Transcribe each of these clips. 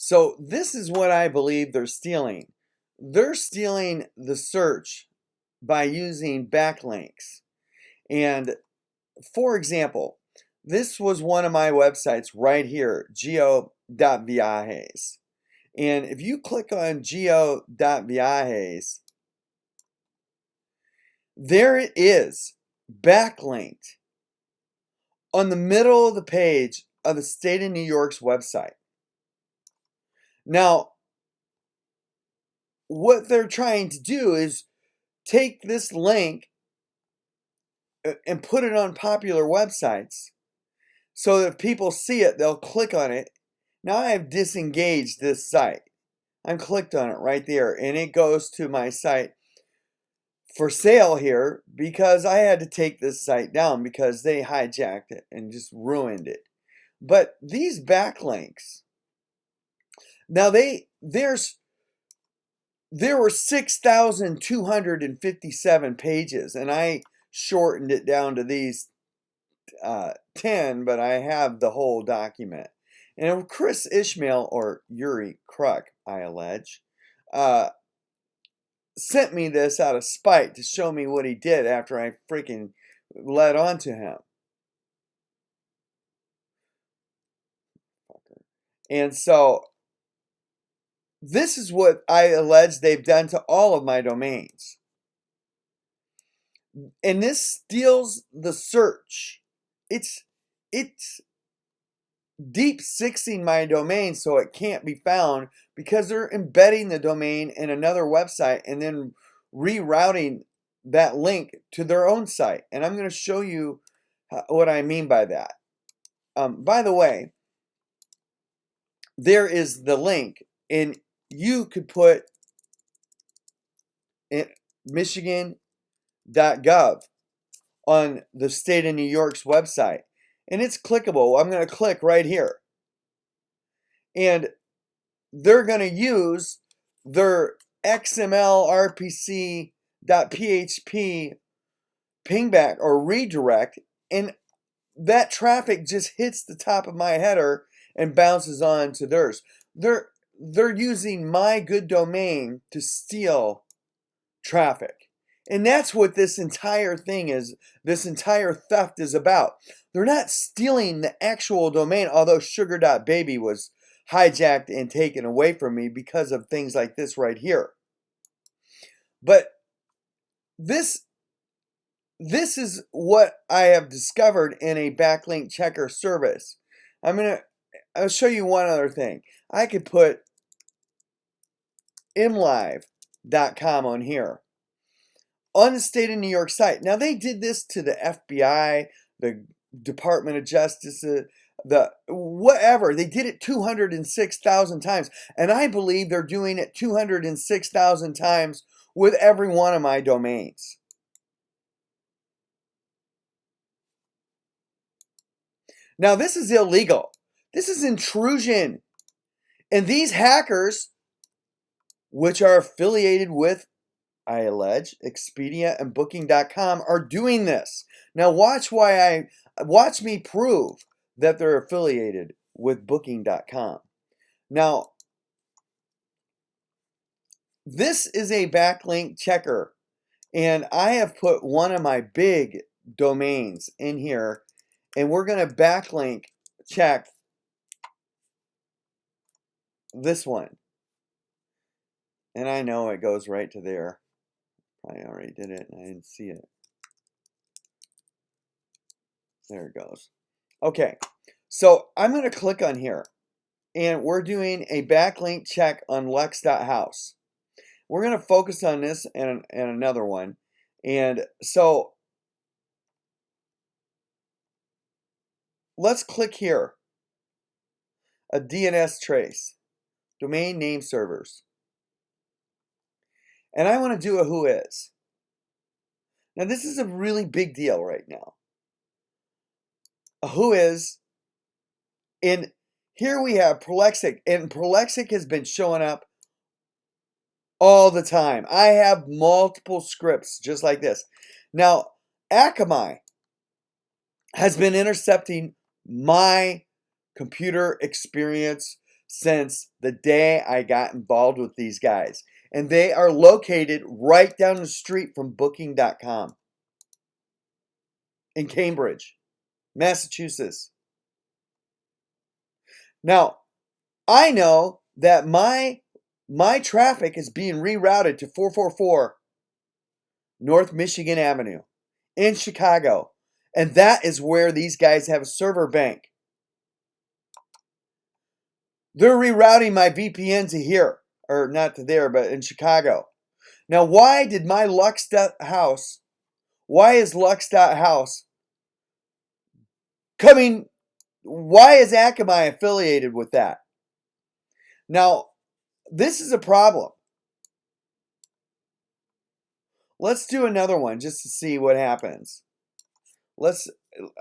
So this is what I believe they're stealing. They're stealing the search by using backlinks. And for example, this was one of my websites right here, geo.viajes. And if you click on geo.viajes, there it is, backlinked on the middle of the page of the state of New York's website. Now, what they're trying to do is take this link and put it on popular websites so that if people see it, they'll click on it. Now I have disengaged this site. I'm clicked on it right there, and it goes to my site for sale here because I had to take this site down because they hijacked it and just ruined it. But these backlinks, now there were 6,257 pages, and I shortened it down to these 10, but I have the whole document. And Chris Ishmael, or Yuri Kruk, I allege, sent me this out of spite to show me what he did after I freaking led on to him. And so this is what I allege they've done to all of my domains. And this steals the search. It's deep sixing my domain so it can't be found because they're embedding the domain in another website and then rerouting that link to their own site. And I'm going to show you what I mean by that. By the way, there is the link, and you could put Michigan.gov on the state of New York's website, and it's clickable. I'm going to click right here, and they're going to use their XML RPC.php pingback or redirect, and that traffic just hits the top of my header and bounces on to theirs. They're using my good domain to steal traffic. And that's what this entire thing is, this entire theft is about. They're not stealing the actual domain, although sugar.baby was hijacked and taken away from me because of things like this right here. But this is what I have discovered in a backlink checker service. I'll show you one other thing. I could put mlive.com on here on the state of New York site. Now they did this to the FBI, the Department of Justice, the whatever. They did it 206,000 times, and I believe they're doing it 206,000 times with every one of my domains. Now this is illegal. This is intrusion. And these hackers, which are affiliated with, I allege, Expedia and Booking.com, are doing this. Now watch me prove that they're affiliated with Booking.com. Now, this is a backlink checker, and I have put one of my big domains in here, and we're going to backlink check this one. And I know it goes right to there. I already did it and I didn't see it. There it goes. Okay, so I'm going to click on here, and we're doing a backlink check on Lux.House. We're going to focus on this and another one. And so let's click here. A DNS trace, domain name servers. And I want to do a who is. Now this is a really big deal right now. A who is, and here we have Prolexic, and Prolexic has been showing up all the time. I have multiple scripts just like this. Now, Akamai has been intercepting my computer experience since the day I got involved with these guys. And they are located right down the street from Booking.com in Cambridge, Massachusetts. Now, I know that my traffic is being rerouted to 444 North Michigan Avenue in Chicago. And that is where these guys have a server bank. They're rerouting my VPN to here, or not to there, but in Chicago. Now, why did my Lux.House, why is Lux.House coming, why is Akamai affiliated with that? Now, this is a problem. Let's do another one just to see what happens.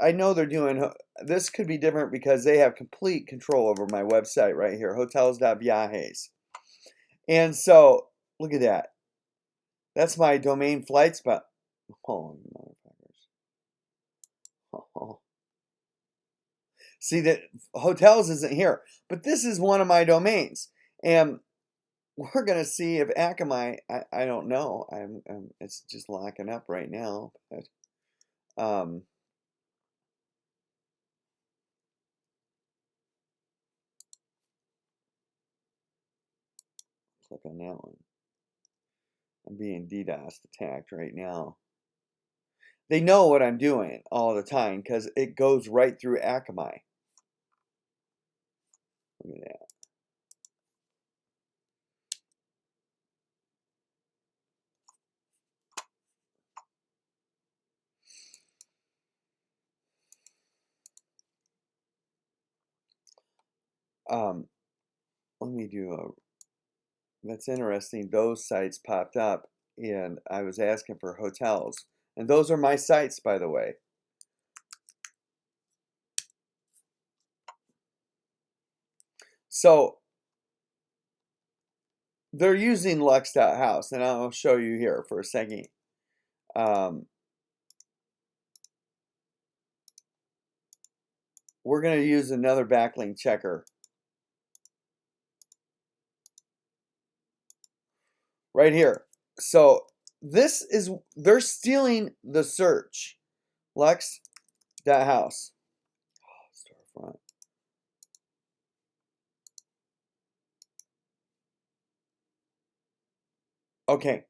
I know they're doing, this could be different because they have complete control over my website right here, hotels.viajes. And so, look at that. That's my domain flight spot. Oh, motherfuckers. Oh. See, that hotels isn't here, but this is one of my domains. And we're going to see if Akamai, I don't know. It's just locking up right now. But, click on that one. I'm being DDoS attacked right now. They know what I'm doing all the time because it goes right through Akamai. Look at that. Let me do a, that's interesting. Those sites popped up and I was asking for hotels. And those are my sites, by the way. So they're using Lux.House, and I'll show you here for a second. We're going to use another backlink checker. Right here. So this is, they're stealing the search. Lux.House. Storefront. Okay.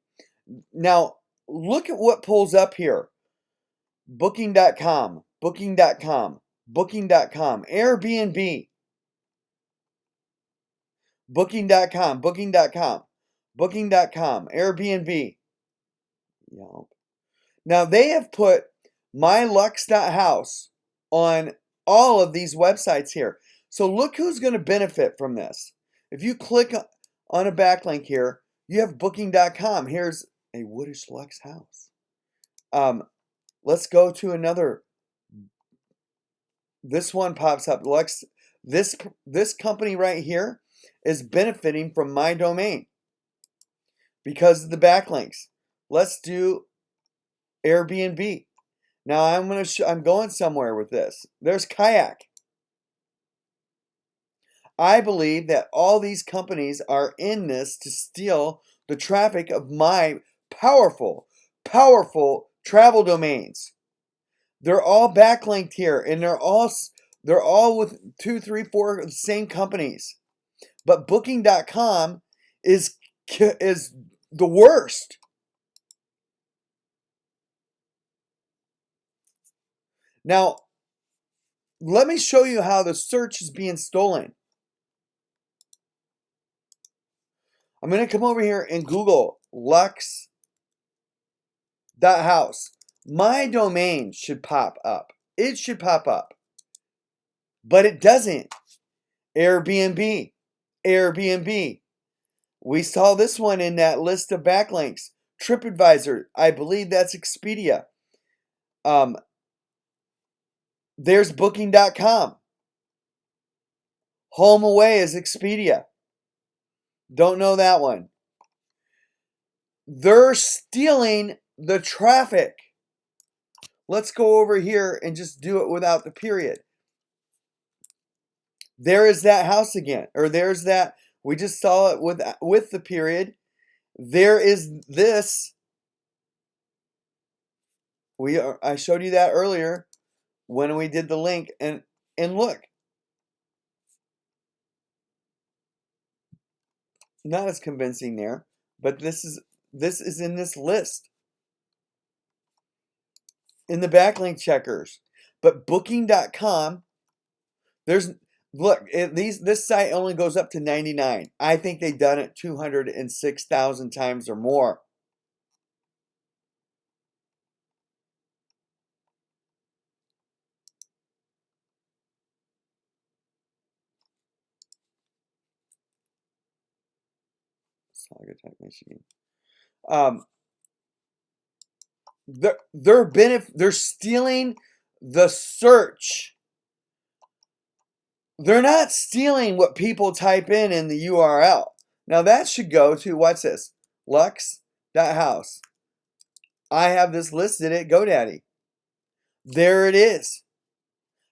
Now, look at what pulls up here. Booking.com, Booking.com, Booking.com, Airbnb, Booking.com, Booking.com, Booking.com, Airbnb. Yelp. Now, they have put my Lux.House on all of these websites here. So look who's going to benefit from this. If you click on a backlink here, you have Booking.com. Here's a Woodish Lux.House. Let's go to another. This one pops up. Lux. This company right here is benefiting from my domain because of the backlinks. Let's do Airbnb. Now I'm going somewhere with this. There's Kayak. I believe that all these companies are in this to steal the traffic of my powerful, powerful travel domains. They're all backlinked here, and they're all with 2, 3, 4 the same companies. But Booking.com is the worst. Now, let me show you how the search is being stolen. I'm going to come over here and Google Lux.House. My domain should pop up. It should pop up. But it doesn't. Airbnb. Airbnb. We saw this one in that list of backlinks. TripAdvisor. I believe that's Expedia. There's Booking.com. HomeAway is Expedia. Don't know that one. They're stealing the traffic. Let's go over here and just do it without the period. There is that house again. Or there's that. We just saw it with the period. There is this. I showed you that earlier when we did the link. And look. Not as convincing there. But this is in this list. In the backlink checkers. But Booking.com, this site only goes up to 99. I think they've done it 206,000 times or more. Saugatuck, Michigan. They're stealing the search. They're not stealing what people type in the URL. Now that should go to, what's this? Lux.House. I have this listed at GoDaddy. There it is.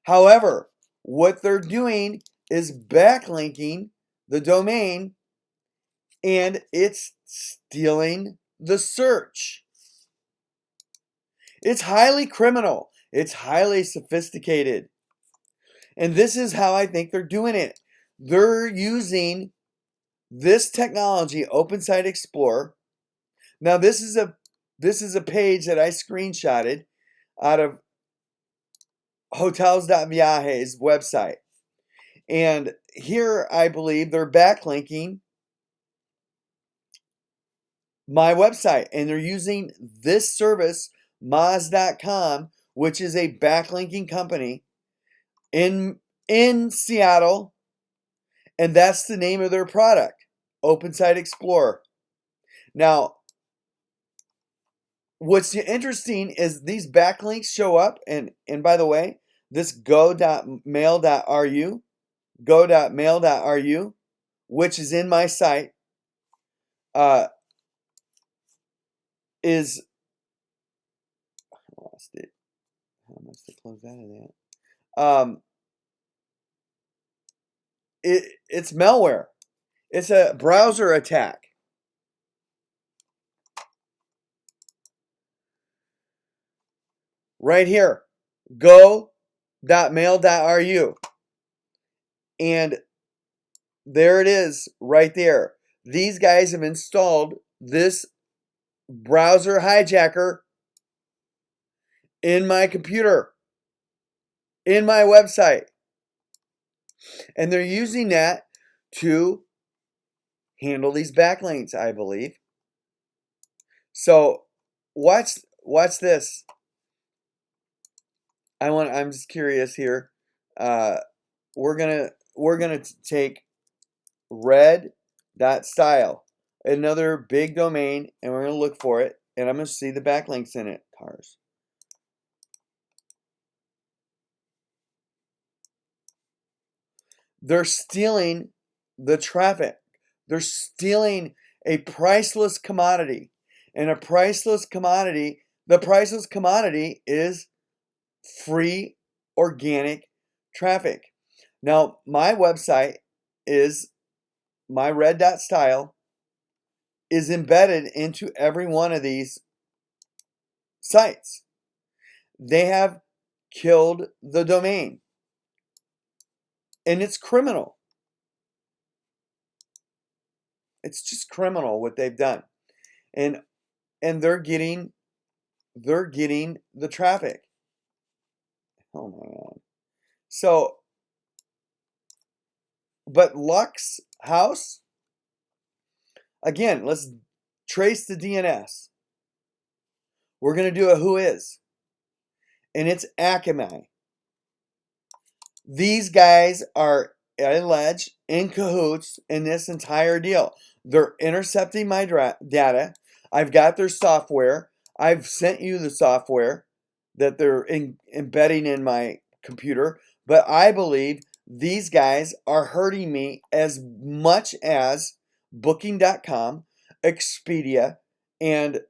However, what they're doing is backlinking the domain, and it's stealing the search. It's highly criminal. It's highly sophisticated. And this is how I think they're doing it. They're using this technology, Open Site Explorer. Now this is a page that I screenshotted out of hotels.viaje's website. And here I believe they're backlinking my website, and they're using this service, Moz.com, which is a backlinking company in Seattle, and that's the name of their product, Open Site Explorer. Now, what's interesting is these backlinks show up, and by the way, this go.mail.ru, which is in my site, is, I lost it. How much to close out of that? It's malware. It's a browser attack. Right here, go.mail.ru. And there it is, right there. These guys have installed this browser hijacker in my computer, in my website. And they're using that to handle these backlinks, I believe. So watch this. I'm just curious here. We're gonna take red.style, another big domain, and we're gonna look for it, and I'm gonna see the backlinks in it. Cars. They're stealing the traffic. They're stealing a priceless commodity. And the priceless commodity is free organic traffic. Now, my website is my red.style is embedded into every one of these sites. They have killed the domain. And it's criminal. It's just criminal what they've done. And they're getting the traffic. Oh my God. So, but Lux.House, again, let's trace the DNS. We're going to do a who is. And it's Akamai. These guys are, allege, in cahoots in this entire deal. They're intercepting my data. I've got their software. I've sent you the software that they're embedding in my computer. But I believe these guys are hurting me as much as Booking.com, Expedia, and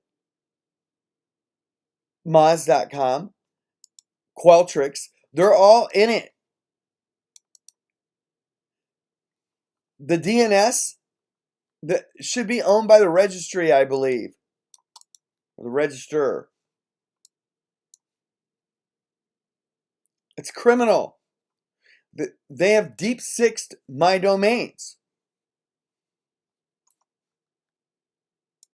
Moz.com, Qualtrics. They're all in it. the DNS that should be owned by the registry, I believe, or the registrar. It's criminal. They have deep sixed my domains.